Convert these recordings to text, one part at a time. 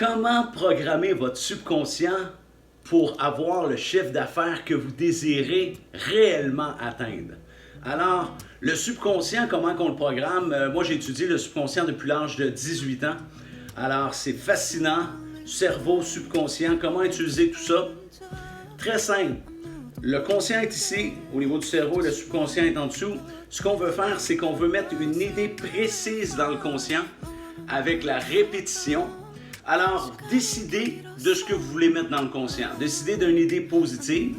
Comment programmer votre subconscient pour avoir le chiffre d'affaires que vous désirez réellement atteindre? Alors, le subconscient, comment qu'on le programme? Moi, j'ai étudié le subconscient depuis l'âge de 18 ans. Alors, c'est fascinant. Cerveau, subconscient, comment utiliser tout ça? Très simple. Le conscient est ici, au niveau du cerveau, et le subconscient est en dessous. Ce qu'on veut faire, c'est qu'on veut mettre une idée précise dans le conscient avec la répétition. Alors, décidez de ce que vous voulez mettre dans le conscient. Décidez d'une idée positive.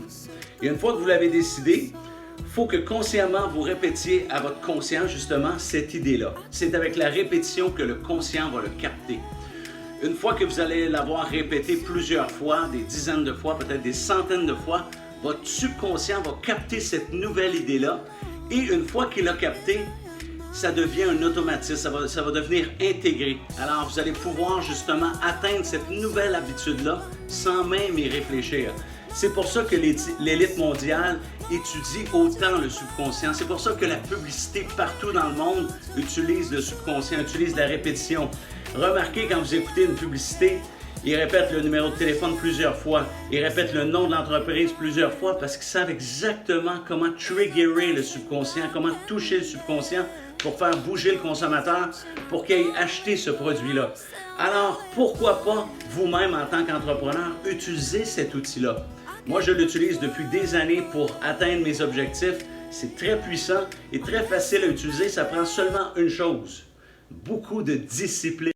Et une fois que vous l'avez décidé, il faut que consciemment vous répétiez à votre conscient justement cette idée-là. C'est avec la répétition que le conscient va le capter. Une fois que vous allez l'avoir répété plusieurs fois, des dizaines de fois, peut-être des centaines de fois, votre subconscient va capter cette nouvelle idée-là. Et une fois qu'il l'a capté, ça devient un automatisme, ça va devenir intégré. Alors, vous allez pouvoir justement atteindre cette nouvelle habitude-là sans même y réfléchir. C'est pour ça que l'élite mondiale étudie autant le subconscient. C'est pour ça que la publicité partout dans le monde utilise le subconscient, utilise la répétition. Remarquez quand vous écoutez une publicité, ils répètent le numéro de téléphone plusieurs fois. Ils répètent le nom de l'entreprise plusieurs fois parce qu'ils savent exactement comment triggerer le subconscient, comment toucher le subconscient pour faire bouger le consommateur pour qu'il aille acheter ce produit-là. Alors, pourquoi pas vous-même en tant qu'entrepreneur utiliser cet outil-là? Moi, je l'utilise depuis des années pour atteindre mes objectifs. C'est très puissant et très facile à utiliser. Ça prend seulement une chose, beaucoup de discipline.